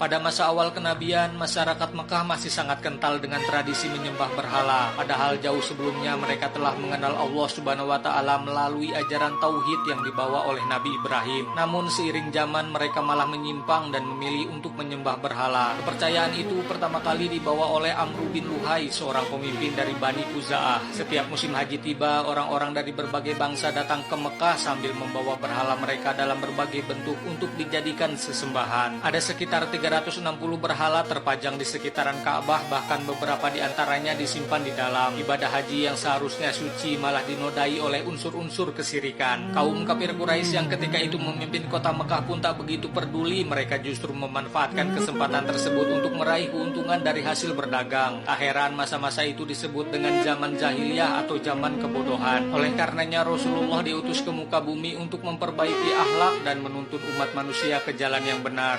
Pada masa awal kenabian, masyarakat Mekah masih sangat kental dengan tradisi menyembah berhala. Padahal jauh sebelumnya mereka telah mengenal Allah Subhanahu wa Ta'ala melalui ajaran tauhid yang dibawa oleh Nabi Ibrahim. Namun seiring zaman mereka malah menyimpang dan memilih untuk menyembah berhala. Kepercayaan itu pertama kali dibawa oleh Amru bin Luhai, seorang pemimpin dari Bani Khuza'ah. Setiap musim haji tiba, orang-orang dari berbagai bangsa datang ke Mekah sambil membawa berhala mereka dalam berbagai bentuk untuk dijadikan sesembahan. Ada sekitar 360 berhala terpajang di sekitaran Ka'bah, bahkan beberapa di antaranya disimpan di dalam. Ibadah haji yang seharusnya suci malah dinodai oleh unsur-unsur kesirikan. Kaum kafir Quraisy yang ketika itu memimpin kota Mekah pun tak begitu peduli, mereka justru memanfaatkan kesempatan tersebut untuk meraih keuntungan dari hasil berdagang. Tak heran masa-masa itu disebut dengan zaman jahiliyah atau zaman kebodohan. Oleh karenanya Rasulullah diutus ke muka bumi untuk memperbaiki akhlak dan menuntun umat manusia ke jalan yang benar.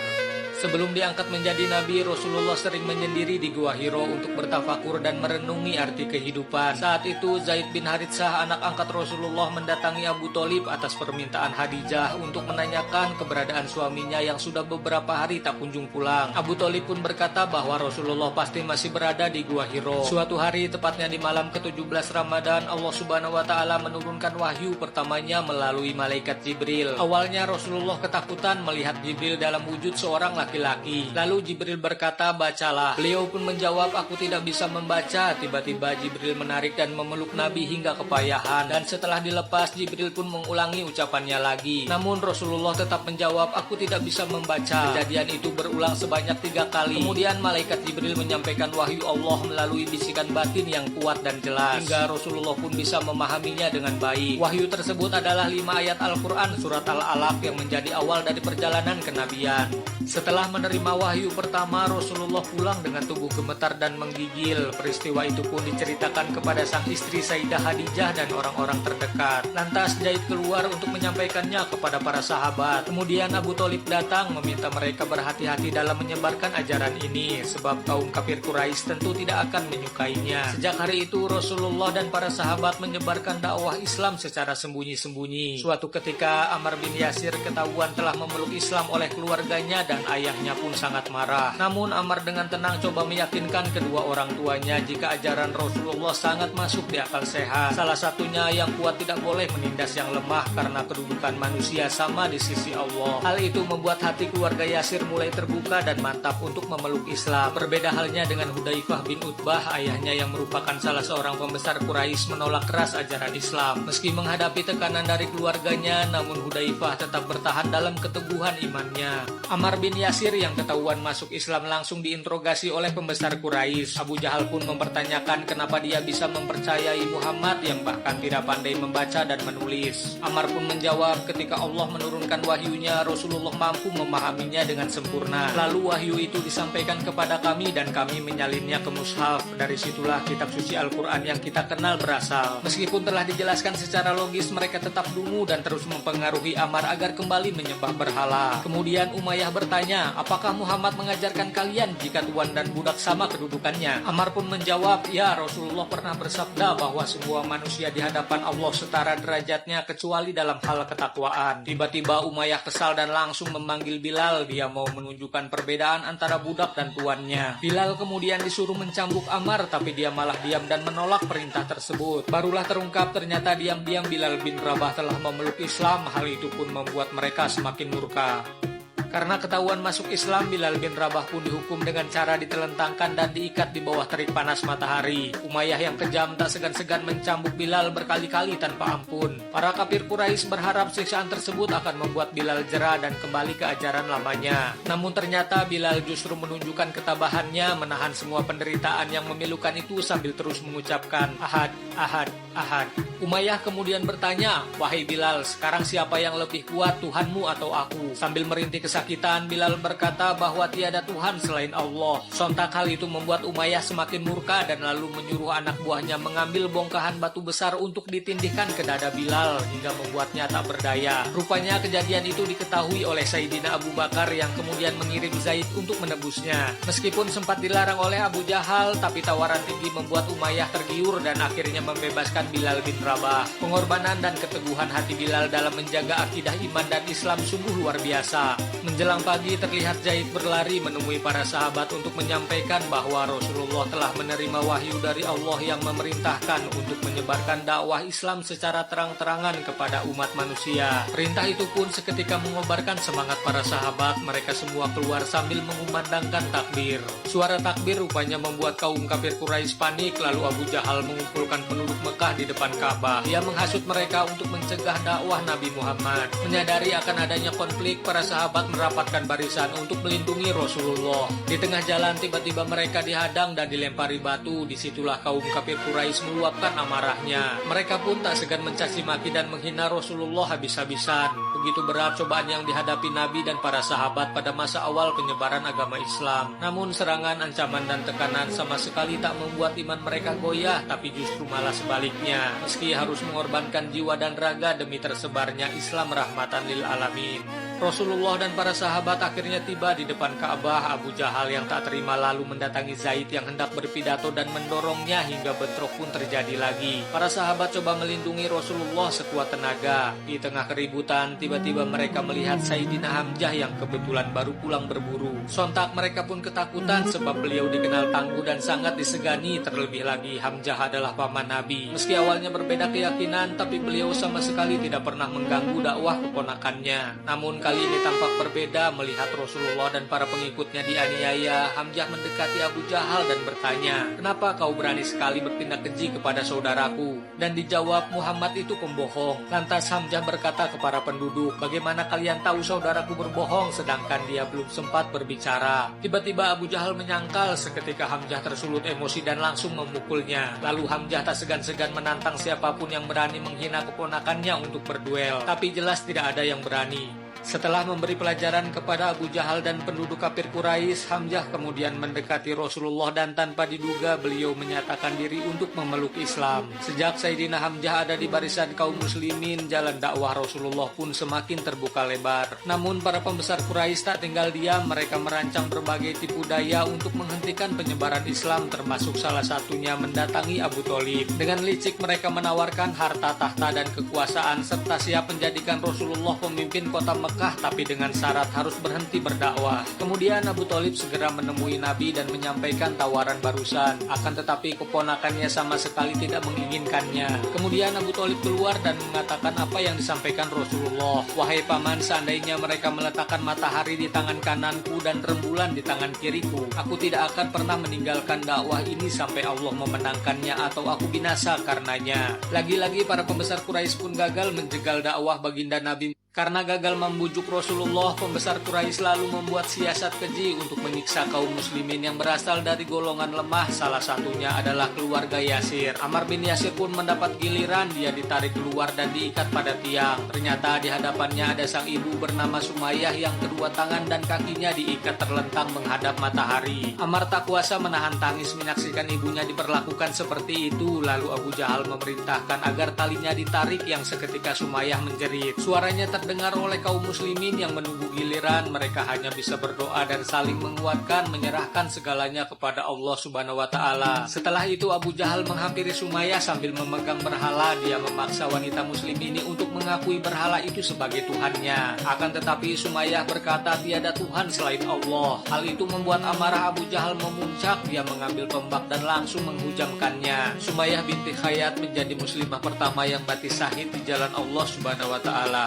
Sebelum diangkat menjadi nabi, Rasulullah sering menyendiri di Gua Hiro untuk bertafakur dan merenungi arti kehidupan. Saat itu Zaid bin Haritsah, anak angkat Rasulullah, mendatangi Abu Thalib atas permintaan Khadijah untuk menanyakan keberadaan suaminya yang sudah beberapa hari tak kunjung pulang. Abu Thalib pun berkata bahwa Rasulullah pasti masih berada di Gua Hiro. Suatu hari, tepatnya di malam ke-17 Ramadan, Allah Subhanahu wa Ta'ala menurunkan wahyu pertamanya melalui malaikat Jibril. Awalnya Rasulullah ketakutan melihat Jibril dalam wujud seorang laki-laki. Lalu Jibril berkata, "Bacalah." Beliau pun menjawab, "Aku tidak bisa membaca." Tiba-tiba Jibril menarik dan memeluk Nabi hingga kepayahan. Dan setelah dilepas, Jibril pun mengulangi ucapannya lagi. Namun Rasulullah tetap menjawab, "Aku tidak bisa membaca." Kejadian itu berulang sebanyak 3 kali. Kemudian malaikat Jibril menyampaikan wahyu Allah melalui bisikan batin yang kuat dan jelas, hingga Rasulullah pun bisa memahaminya dengan baik. Wahyu tersebut adalah 5 ayat Al-Quran surat Al-Alaq yang menjadi awal dari perjalanan kenabian. Setelah menerima wahyu pertama, Rasulullah pulang dengan tubuh gemetar dan menggigil. Peristiwa itu pun diceritakan kepada sang istri Sayyidah Khadijah dan orang-orang terdekat. Lantas Zaid keluar untuk menyampaikannya kepada para sahabat. Kemudian Abu Thalib datang meminta mereka berhati-hati dalam menyebarkan ajaran ini, sebab kaum kafir Quraisy tentu tidak akan menyukainya. Sejak hari itu Rasulullah dan para sahabat menyebarkan dakwah Islam secara sembunyi-sembunyi. Suatu ketika Ammar bin Yasir ketahuan telah memeluk Islam oleh keluarganya dan ayahnya pun sangat marah. Namun Ammar dengan tenang coba meyakinkan kedua orang tuanya jika ajaran Rasulullah sangat masuk di akal sehat. Salah satunya yang kuat tidak boleh menindas yang lemah karena kedudukan manusia sama di sisi Allah. Hal itu membuat hati keluarga Yasir mulai terbuka dan mantap untuk memeluk Islam. Berbeda halnya dengan Hudzaifah bin Utbah, ayahnya yang merupakan salah seorang pembesar Quraisy menolak keras ajaran Islam. Meski menghadapi tekanan dari keluarganya, namun Hudzaifah tetap bertahan dalam keteguhan imannya. Ammar bin Yasir yang ketahuan masuk Islam langsung diinterogasi oleh pembesar Quraisy. Abu Jahal pun mempertanyakan kenapa dia bisa mempercayai Muhammad yang bahkan tidak pandai membaca dan menulis. Ammar pun menjawab, ketika Allah menurunkan wahyunya, Rasulullah mampu memahaminya dengan sempurna. Lalu wahyu itu disampaikan kepada kami dan kami menyalinnya ke mushaf. Dari situlah kitab suci Al-Quran yang kita kenal berasal. Meskipun telah dijelaskan secara logis, mereka tetap dungu dan terus mempengaruhi Ammar agar kembali menyembah berhala. Kemudian Umayyah bertanya, "Apakah Muhammad mengajarkan kalian jika tuan dan budak sama kedudukannya?" Ammar pun menjawab, "Ya, Rasulullah pernah bersabda bahwa semua manusia di hadapan Allah setara derajatnya kecuali dalam hal ketakwaan." Tiba-tiba Umayyah kesal dan langsung memanggil Bilal. Dia mau menunjukkan perbedaan antara budak dan tuannya. Bilal kemudian disuruh mencambuk Ammar, tapi dia malah diam dan menolak perintah tersebut. Barulah terungkap ternyata diam-diam Bilal bin Rabah telah memeluk Islam. Hal itu pun membuat mereka semakin murka. Karena ketahuan masuk Islam, Bilal bin Rabah pun dihukum dengan cara ditelentangkan dan diikat di bawah terik panas matahari. Umayyah yang kejam tak segan-segan mencambuk Bilal berkali-kali tanpa ampun. Para kafir Quraisy berharap siksaan tersebut akan membuat Bilal jera dan kembali ke ajaran lamanya. Namun ternyata Bilal justru menunjukkan ketabahannya menahan semua penderitaan yang memilukan itu sambil terus mengucapkan Ahad, Ahad, Ahad. Umayyah kemudian bertanya, "Wahai Bilal, sekarang siapa yang lebih kuat, Tuhanmu atau aku?" Sambil merintih kesakitan, Bilal berkata bahwa tiada Tuhan selain Allah. Sontak hal itu membuat Umayyah semakin murka dan lalu menyuruh anak buahnya mengambil bongkahan batu besar untuk ditindihkan ke dada Bilal hingga membuatnya tak berdaya. Rupanya kejadian itu diketahui oleh Sayyidina Abu Bakar yang kemudian mengirim Zaid untuk menebusnya. Meskipun sempat dilarang oleh Abu Jahal, tapi tawaran tinggi membuat Umayyah tergiur dan akhirnya membebaskan mengalahkan Bilal bin Rabah. Pengorbanan dan keteguhan hati Bilal dalam menjaga akidah iman dan Islam sungguh luar biasa. Menjelang pagi terlihat Zaid berlari menemui para sahabat untuk menyampaikan bahwa Rasulullah telah menerima wahyu dari Allah yang memerintahkan untuk menyebarkan dakwah Islam secara terang-terangan kepada umat manusia. Perintah itu pun seketika mengobarkan semangat para sahabat. Mereka semua keluar sambil mengumandangkan takbir. Suara takbir rupanya membuat kaum kafir Quraisy panik, lalu Abu Jahal mengumpulkan penduduk Mekah di depan Ka'bah. Dia menghasut mereka untuk mencegah dakwah Nabi Muhammad. Menyadari akan adanya konflik, para sahabat merapatkan barisan untuk melindungi Rasulullah. Di tengah jalan tiba-tiba mereka dihadang dan dilempari batu. Disitulah kaum kafir Quraisy meluapkan amarahnya. Mereka pun tak segan mencaci maki dan menghina Rasulullah habis-habisan. Begitu berat cobaan yang dihadapi Nabi dan para sahabat pada masa awal penyebaran agama Islam. Namun serangan, ancaman, dan tekanan sama sekali tak membuat iman mereka goyah, tapi justru malah sebaliknya. Meski harus mengorbankan jiwa dan raga demi tersebarnya Islam rahmatan lil alamin. Rasulullah dan para sahabat akhirnya tiba di depan Ka'bah. Abu Jahal yang tak terima lalu mendatangi Zaid yang hendak berpidato dan mendorongnya hingga bentrok pun terjadi lagi. Para sahabat coba melindungi Rasulullah sekuat tenaga. Di tengah keributan, tiba-tiba mereka melihat Sayyidina Hamzah yang kebetulan baru pulang berburu. Sontak mereka pun ketakutan sebab beliau dikenal tangguh dan sangat disegani. Terlebih lagi Hamzah adalah paman Nabi. Meski awalnya berbeda keyakinan, tapi beliau sama sekali tidak pernah mengganggu dakwah keponakannya. Namun kali ini tampak berbeda. Melihat Rasulullah dan para pengikutnya dianiaya, Hamzah mendekati Abu Jahal dan bertanya, "Kenapa kau berani sekali bertindak keji kepada saudaraku?" Dan dijawab, "Muhammad itu pembohong." Lantas Hamzah berkata kepada penduduk, "Bagaimana kalian tahu saudaraku berbohong sedangkan dia belum sempat berbicara?" Tiba-tiba Abu Jahal menyangkal. Seketika Hamzah tersulut emosi dan langsung memukulnya. Lalu Hamzah tak segan-segan menantang siapapun yang berani menghina keponakannya untuk berduel. Tapi jelas tidak ada yang berani. Setelah memberi pelajaran kepada Abu Jahal dan penduduk kafir Quraisy, Hamzah kemudian mendekati Rasulullah dan tanpa diduga beliau menyatakan diri untuk memeluk Islam. Sejak Sayyidina Hamzah ada di barisan kaum muslimin, jalan dakwah Rasulullah pun semakin terbuka lebar. Namun para pembesar Quraisy tak tinggal diam. Mereka merancang berbagai tipu daya untuk menghentikan penyebaran Islam, termasuk salah satunya mendatangi Abu Thalib. Dengan licik mereka menawarkan harta tahta dan kekuasaan serta siap menjadikan Rasulullah pemimpin kota Mekah, tapi dengan syarat harus berhenti berdakwah. Kemudian Abu Thalib segera menemui Nabi dan menyampaikan tawaran barusan. Akan tetapi keponakannya sama sekali tidak menginginkannya. Kemudian Abu Thalib keluar dan mengatakan apa yang disampaikan Rasulullah. "Wahai paman, seandainya mereka meletakkan matahari di tangan kananku dan rembulan di tangan kiriku, aku tidak akan pernah meninggalkan dakwah ini sampai Allah memenangkannya atau aku binasa karenanya." Lagi-lagi para pembesar Quraisy pun gagal menjegal dakwah baginda Nabi. Karena gagal membujuk Rasulullah, pembesar Quraisy lalu membuat siasat keji untuk menyiksa kaum muslimin yang berasal dari golongan lemah. Salah satunya adalah keluarga Yasir. Ammar bin Yasir pun mendapat giliran. Dia ditarik keluar dan diikat pada tiang. Ternyata di hadapannya ada sang ibu bernama Sumayyah yang kedua tangan dan kakinya diikat terlentang menghadap matahari. Ammar tak kuasa menahan tangis menyaksikan ibunya diperlakukan seperti itu. Lalu Abu Jahal memerintahkan agar talinya ditarik, yang seketika Sumayyah menjerit. Suaranya terdengar oleh kaum muslimin yang menunggu giliran. Mereka hanya bisa berdoa dan saling menguatkan, menyerahkan segalanya kepada Allah Subhanahu wa Ta'ala. Setelah itu Abu Jahal menghampiri Sumayyah sambil memegang berhala. Dia memaksa wanita muslim ini untuk mengakui berhala itu sebagai Tuhannya. Akan tetapi Sumayyah berkata tiada Tuhan selain Allah. Hal itu membuat amarah Abu Jahal memuncak. Dia mengambil tombak dan langsung menghujamkannya. Sumayyah binti Khayyat menjadi muslimah pertama yang mati syahid di jalan Allah Subhanahu wa Ta'ala.